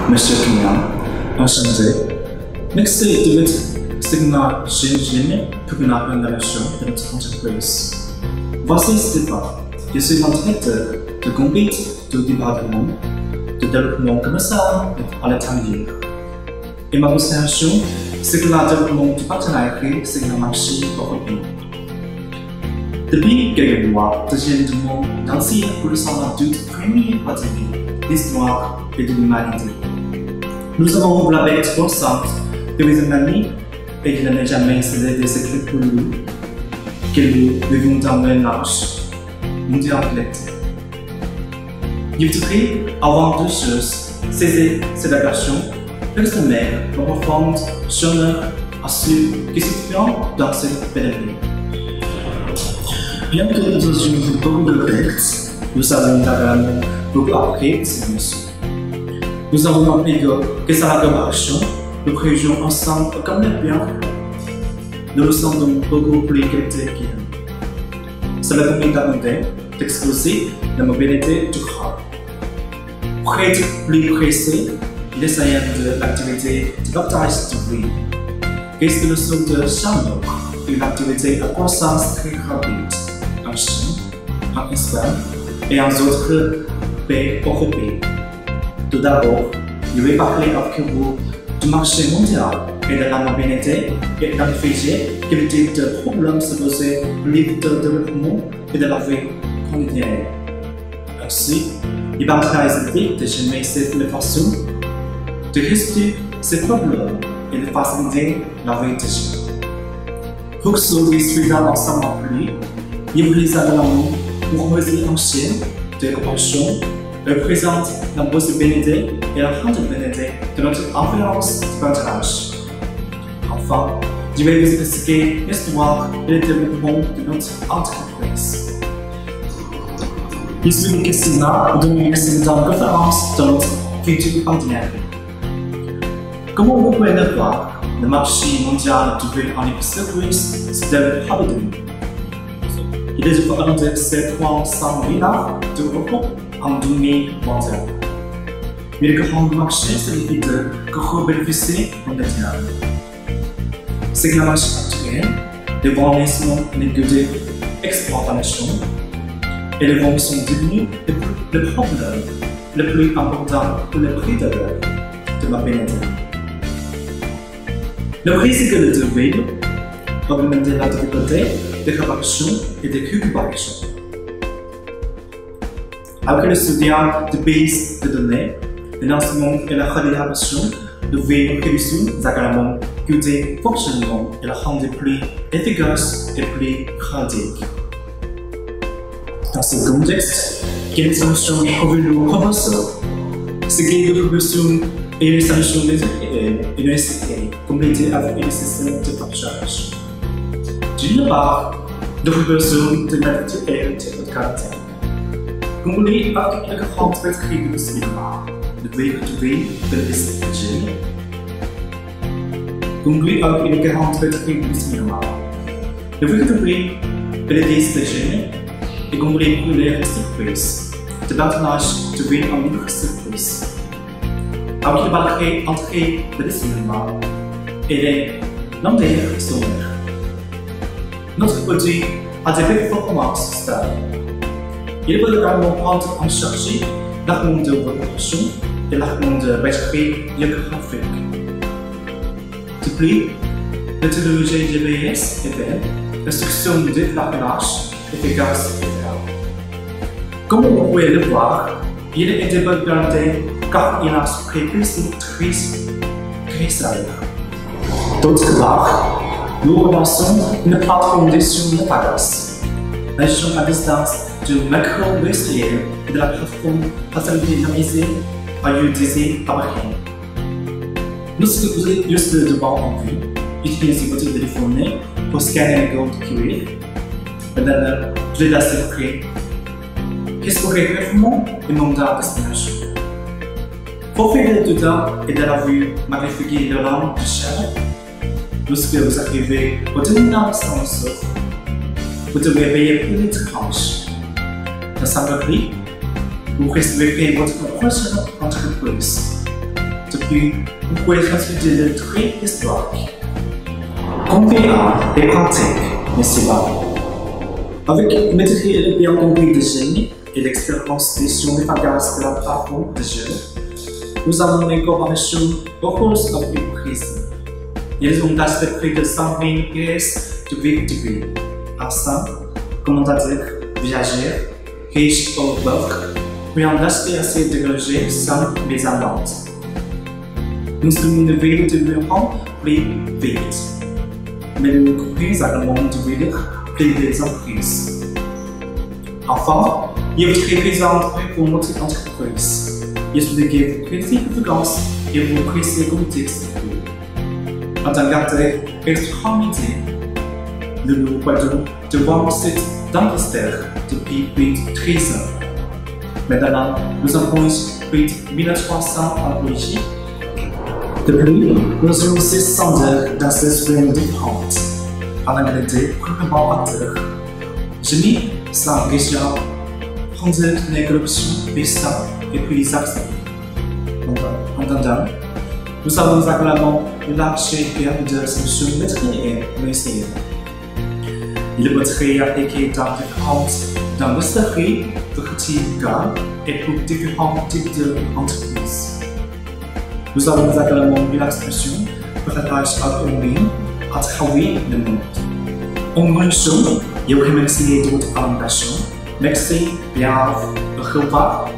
Monsieur Kenyan, enchanté. Merci de votre signal génie pour une appréhension de notre entreprise. Voici Stéphane. Je suis en directeur de conduite du département de développement commercial à l'étranger. Et ma position, c'est que le développement du partenariat sur le marché européen. Depuis quelques mois, je demande d'anciens pour le savoir du premier parti de l'histoire et de l'humanité. Nous avons la bête consciente que les amis et qu'il n'a jamais cédé des secrets pour nous, que nous vivons dans un large mondial. Je voudrais, avant toute chose, saisir cette occasion pour exprimer ma profonde honneur à ceux qui se trouvent dans cette pénurie. Bien que nous ayons beaucoup de textes, nous avons également beaucoup appris de ces missions. Nous avons appris que sa collaboration, nous créons ensemble comme les biens. Nous nous sentons beaucoup plus qualifiés qu'hier. Cela permet d'augmenter d'exposer la mobilité du corps. Pour être plus précis, il essayait de l'activité de partage du bruit. Qu'est-ce que le son de chambre, une activité à croissance très rapide en Chine, en Espagne et en autres pays européens. Tout d'abord, je vais parler avec vous du marché mondial et de la mobilité et d'identifier quel type de problèmes se poser au niveau de développement et de la vie quotidienne. Ainsi, il va essayer de gérer cette façon de résoudre ces problèmes et de faciliter la vie des gens. Pour que ce discuter ensemble plus, il vous les également pour résoudre un chien de compassion représente la possibilité et la rentabilité de notre influence de partage. Enfin, je vais vous expliquer l'histoire et le développement de notre entreprise. Je suis Christina de une excellente référence dans notre futur partenariat. Comme vous pouvez le voir, le marché mondial du vélo en service se développe rapidement. Il est différent de 7,5 milliards d'euros en 2021. Mais le grand marché signifie que vous bénéficiez en détail. C'est que le marché actuel, les fournisseurs et les goods d'exportation et les ventes sont devenus le problème le plus important pour le prix de la pénalité. Le risque de vélo augmente la difficulté de réparation et de récupération. Avec le soutien de bases de données, le lancement et la réalisation de vélos réduisent également côté fonctionnement et la rendent plus efficace et plus pratique. Dans ce contexte, quelles solutions pouvez-vous proposer? Ce qui est de proposition et les solutions une SDK complétées avec un système de partage. D'une part, de proposition de nature et de caractère. Combiné avec une grande maîtrise de cinéma, de véhicule de l'SDG. Combiné avec une grande maîtrise de cinéma, le véhicule de l'SDG est combiné pour les surprises, de partage de véhicule en micro-surprise. Avec le balcon entrée de cinéma et les lampadaires sonores. Notre produit a des performances stables. Il peut également prendre en charge l'argument de reproduction et l'argument de batterie géographique. De plus, la technologie GPS est belle, l'instruction de déclarage efficace et fiable. Comme vous pouvez le voir, il est de bonne qualité car il a prévu très salle. D'autre part, nous relançons une plateforme de gestion de bagages. La gestion à distance du macro-industriel et de la plateforme facilitée à utiliser par rien. Lorsque vous êtes juste devant en vue, utilisez votre téléphone pour scanner le code QR. Maintenant, je vais laisser prêt. Explorer brièvement le monde à destination. Profitez du temps et de la vue magnifique de l'âme du ciel. Lorsque vous arrivez au terminal ascenseur, vous devez payer pour les tranches. Dans sa prix, vous recevez votre prochaine entreprise. puis vous pouvez transmettre le trait historique. Confier des pratiques, n'est-ce pas? Avec une maîtrise bien compris de génie et l'expérience des sciences de la parole de jeu, nous avons une coopération heureuse avec une prise. Ils ont acheté de 120 pièces de vie. Ensemble, commentateurs, viagers, riches ou pauvres, pouvant acheter assez de loger sans les amendes. Nous sommes une ville de Muron plus vite, mais nous comprenons également de ville plus des entreprises. Enfin, il y a très présent pour notre entreprise. Il y a des critiques de gaz et vous appréciez comme texte. En tant qu'acteur extramédié, nous pouvons devant cette dentistère depuis plus de 13 ans. Maintenant, nous avons plus de 1300 employés. Depuis, nous avons 600 heures dans ces semaines différentes. En Angleterre, premièrement acteur. Je mis ça en question, prendre une corruption, puissant et puis les accents. En attendant, nous avons également lâché de solutions maîtrisées et maîtrisées. Il peut être appliqué dans différentes industries, verticales et pour différents types d'entreprises. Nous avons également une expression pour la tâche en ligne à travers le monde. En mention, il y a remercié d'autres invitations. Merci, bien, au revoir.